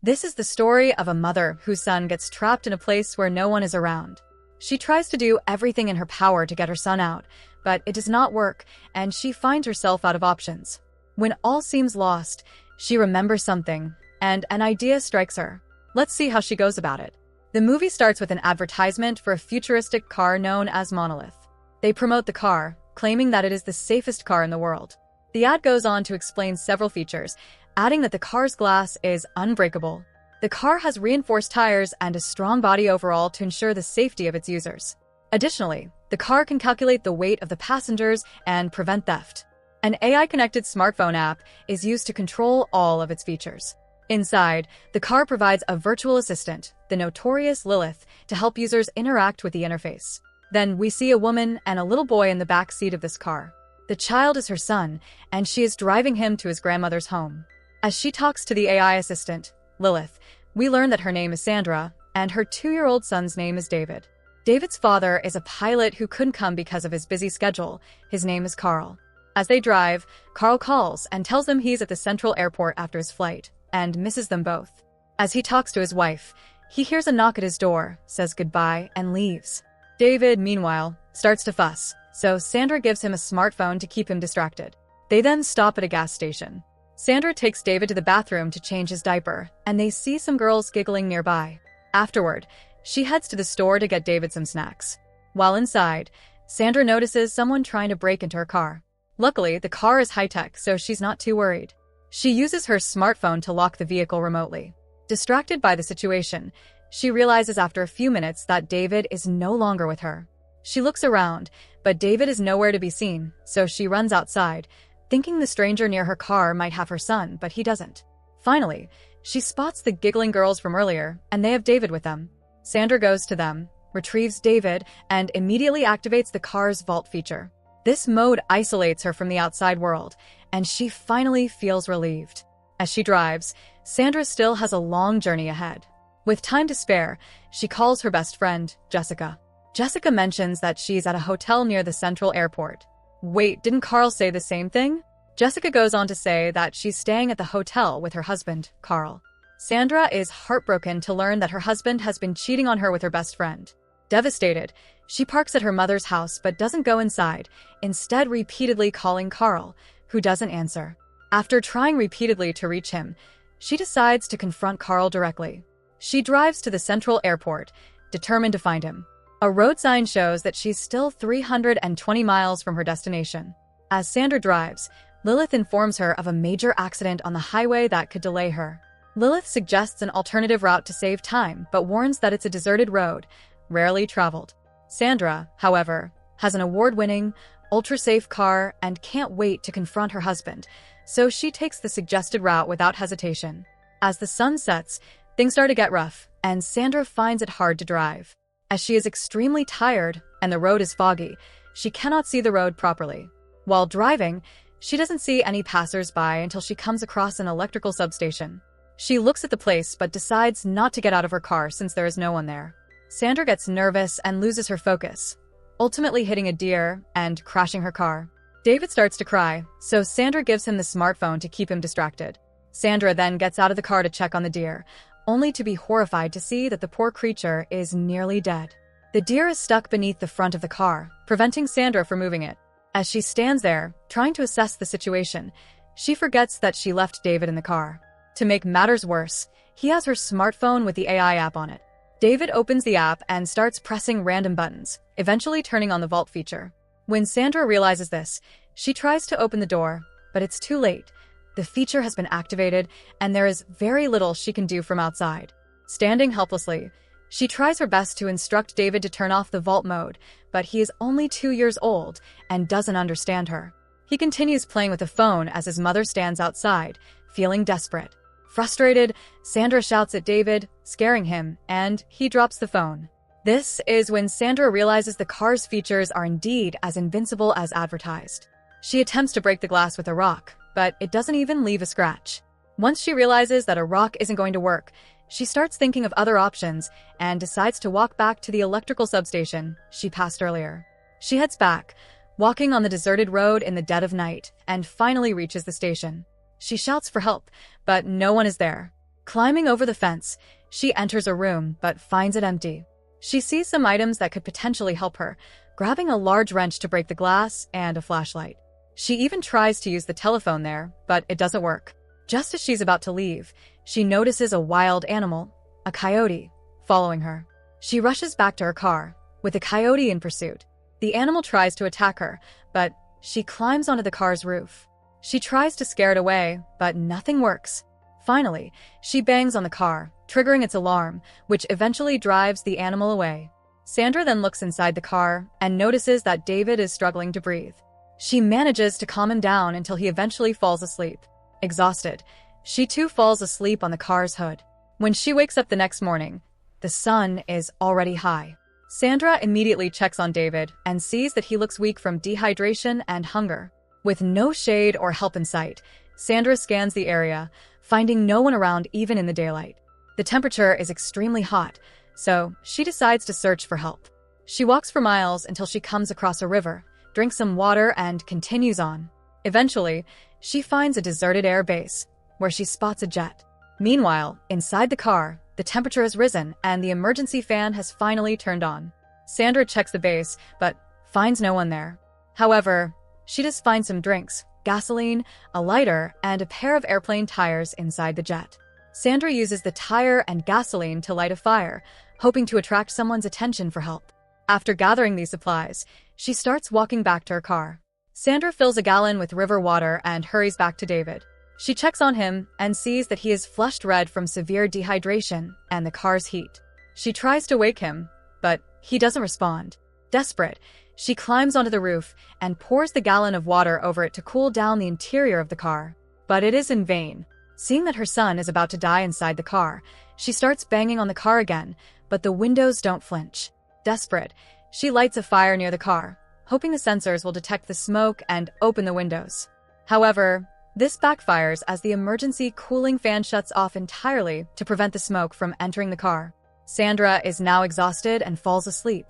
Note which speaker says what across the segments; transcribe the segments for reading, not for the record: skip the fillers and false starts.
Speaker 1: This is the story of a mother whose son gets trapped in a place where no one is around. She tries to do everything in her power to get her son out, but it does not work, and she finds herself out of options. When all seems lost, she remembers something, and an idea strikes her. Let's see how she goes about it. The movie starts with an advertisement for a futuristic car known as Monolith. They promote the car, claiming that it is the safest car in the world. The ad goes on to explain several features, adding that the car's glass is unbreakable. The car has reinforced tires and a strong body overall to ensure the safety of its users. Additionally, the car can calculate the weight of the passengers and prevent theft. An AI-connected smartphone app is used to control all of its features. Inside, the car provides a virtual assistant, the notorious Lilith, to help users interact with the interface. Then we see a woman and a little boy in the back seat of this car. The child is her son, and she is driving him to his grandmother's home. As she talks to the AI assistant, Lilith, we learn that her name is Sandra, and her 2-year-old son's name is David. David's father is a pilot who couldn't come because of his busy schedule. His name is Carl. As they drive, Carl calls and tells them he's at the central airport after his flight, and misses them both. As he talks to his wife, he hears a knock at his door, says goodbye, and leaves. David, meanwhile, starts to fuss, so Sandra gives him a smartphone to keep him distracted. They then stop at a gas station. Sandra takes David to the bathroom to change his diaper, and they see some girls giggling nearby. Afterward, she heads to the store to get David some snacks. While inside, Sandra notices someone trying to break into her car. Luckily, the car is high-tech, so she's not too worried. She uses her smartphone to lock the vehicle remotely. Distracted by the situation, she realizes after a few minutes that David is no longer with her. She looks around, but David is nowhere to be seen, so she runs outside, thinking the stranger near her car might have her son, but he doesn't. Finally, she spots the giggling girls from earlier, and they have David with them. Sandra goes to them, retrieves David, and immediately activates the car's vault feature. This mode isolates her from the outside world, and she finally feels relieved. As she drives, Sandra still has a long journey ahead. With time to spare, she calls her best friend, Jessica. Jessica mentions that she's at a hotel near the central airport. Wait, didn't Carl say the same thing? Jessica goes on to say that she's staying at the hotel with her husband, Carl. Sandra is heartbroken to learn that her husband has been cheating on her with her best friend. Devastated, she parks at her mother's house but doesn't go inside, instead repeatedly calling Carl, who doesn't answer. After trying repeatedly to reach him, she decides to confront Carl directly. She drives to the central airport, determined to find him. A road sign shows that she's still 320 miles from her destination. As Sandra drives, Lilith informs her of a major accident on the highway that could delay her. Lilith suggests an alternative route to save time, but warns that it's a deserted road, rarely traveled. Sandra, however, has an award-winning, ultra-safe car and can't wait to confront her husband, so she takes the suggested route without hesitation. As the sun sets, things start to get rough, and Sandra finds it hard to drive. As she is extremely tired and the road is foggy, she cannot see the road properly. While driving, she doesn't see any passers-by until she comes across an electrical substation. She looks at the place but decides not to get out of her car since there is no one there. Sandra gets nervous and loses her focus, ultimately hitting a deer and crashing her car. David starts to cry, so Sandra gives him the smartphone to keep him distracted. Sandra then gets out of the car to check on the deer, only to be horrified to see that the poor creature is nearly dead. The deer is stuck beneath the front of the car, preventing Sandra from moving it. As she stands there, trying to assess the situation, she forgets that she left David in the car. To make matters worse, he has her smartphone with the AI app on it. David opens the app and starts pressing random buttons, eventually turning on the vault feature. When Sandra realizes this, she tries to open the door, but it's too late. The feature has been activated, and there is very little she can do from outside. Standing helplessly, she tries her best to instruct David to turn off the vault mode, but he is only 2 years old and doesn't understand her. He continues playing with the phone as his mother stands outside, feeling desperate. Frustrated, Sandra shouts at David, scaring him, and he drops the phone. This is when Sandra realizes the car's features are indeed as invincible as advertised. She attempts to break the glass with a rock, but it doesn't even leave a scratch. Once she realizes that a rock isn't going to work, she starts thinking of other options and decides to walk back to the electrical substation she passed earlier. She heads back, walking on the deserted road in the dead of night, and finally reaches the station. She shouts for help, but no one is there. Climbing over the fence, she enters a room but finds it empty. She sees some items that could potentially help her, grabbing a large wrench to break the glass and a flashlight. She even tries to use the telephone there, but it doesn't work. Just as she's about to leave, she notices a wild animal, a coyote, following her. She rushes back to her car, with the coyote in pursuit. The animal tries to attack her, but she climbs onto the car's roof. She tries to scare it away, but nothing works. Finally, she bangs on the car, triggering its alarm, which eventually drives the animal away. Sandra then looks inside the car and notices that David is struggling to breathe. She manages to calm him down until he eventually falls asleep. Exhausted, she too falls asleep on the car's hood. When she wakes up the next morning, the sun is already high. Sandra immediately checks on David and sees that he looks weak from dehydration and hunger. With no shade or help in sight, Sandra scans the area, finding no one around even in the daylight. The temperature is extremely hot, so she decides to search for help. She walks for miles until she comes across a river, drinks some water, and continues on. Eventually, she finds a deserted air base, where she spots a jet. Meanwhile, inside the car, the temperature has risen and the emergency fan has finally turned on. Sandra checks the base, but finds no one there. However, she does find some drinks, gasoline, a lighter, and a pair of airplane tires inside the jet. Sandra uses the tire and gasoline to light a fire, hoping to attract someone's attention for help. After gathering these supplies, she starts walking back to her car. Sandra fills a gallon with river water and hurries back to David. She checks on him and sees that he is flushed red from severe dehydration and the car's heat. She tries to wake him, but he doesn't respond. Desperate, she climbs onto the roof and pours the gallon of water over it to cool down the interior of the car. But it is in vain. Seeing that her son is about to die inside the car, she starts banging on the car again, but the windows don't flinch. Desperate, she lights a fire near the car, hoping the sensors will detect the smoke and open the windows. However, this backfires as the emergency cooling fan shuts off entirely to prevent the smoke from entering the car. Sandra is now exhausted and falls asleep,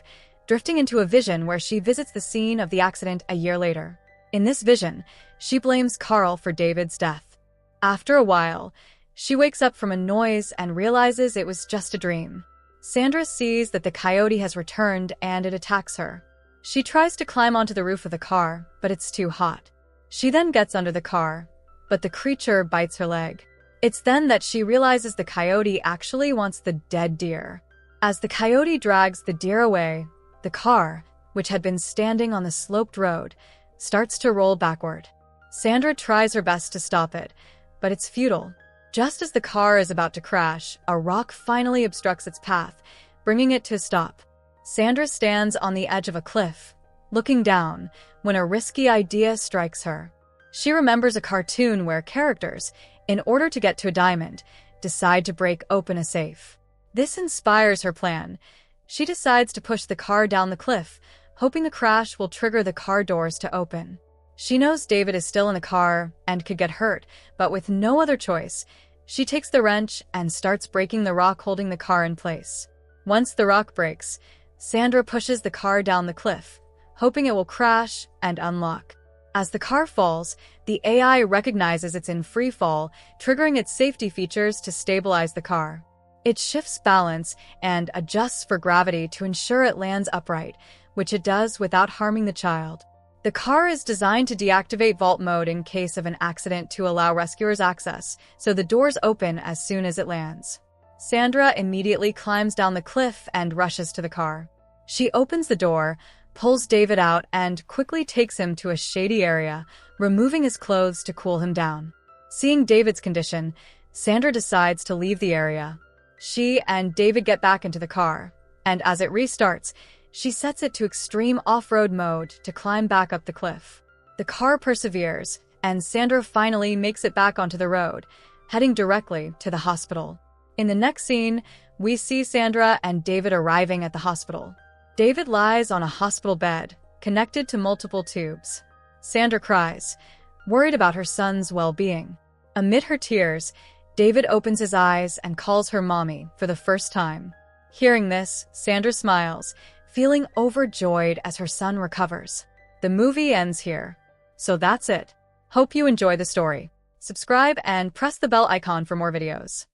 Speaker 1: drifting into a vision where she visits the scene of the accident a year later. In this vision, she blames Carl for David's death. After a while, she wakes up from a noise and realizes it was just a dream. Sandra sees that the coyote has returned and it attacks her. She tries to climb onto the roof of the car, but it's too hot. She then gets under the car, but the creature bites her leg. It's then that she realizes the coyote actually wants the dead deer. As the coyote drags the deer away, the car, which had been standing on the sloped road, starts to roll backward. Sandra tries her best to stop it, but it's futile. Just as the car is about to crash, a rock finally obstructs its path, bringing it to a stop. Sandra stands on the edge of a cliff, looking down, when a risky idea strikes her. She remembers a cartoon where characters, in order to get to a diamond, decide to break open a safe. This inspires her plan. She decides to push the car down the cliff, hoping the crash will trigger the car doors to open. She knows David is still in the car and could get hurt, but with no other choice, she takes the wrench and starts breaking the rock holding the car in place. Once the rock breaks, Sandra pushes the car down the cliff, hoping it will crash and unlock. As the car falls, the AI recognizes it's in free fall, triggering its safety features to stabilize the car. It shifts balance and adjusts for gravity to ensure it lands upright, which it does without harming the child. The car is designed to deactivate vault mode in case of an accident to allow rescuers access, so the doors open as soon as it lands. Sandra immediately climbs down the cliff and rushes to the car. She opens the door, pulls David out, and quickly takes him to a shady area, removing his clothes to cool him down. Seeing David's condition, Sandra decides to leave the area. She and David get back into the car, and as it restarts, she sets it to extreme off-road mode to climb back up the cliff. The car perseveres, and Sandra finally makes it back onto the road, heading directly to the hospital. In the next scene, we see Sandra and David arriving at the hospital. David lies on a hospital bed, connected to multiple tubes. Sandra cries, worried about her son's well-being. Amid her tears, David opens his eyes and calls her mommy for the first time. Hearing this, Sandra smiles, feeling overjoyed as her son recovers. The movie ends here. So that's it. Hope you enjoy the story. Subscribe and press the bell icon for more videos.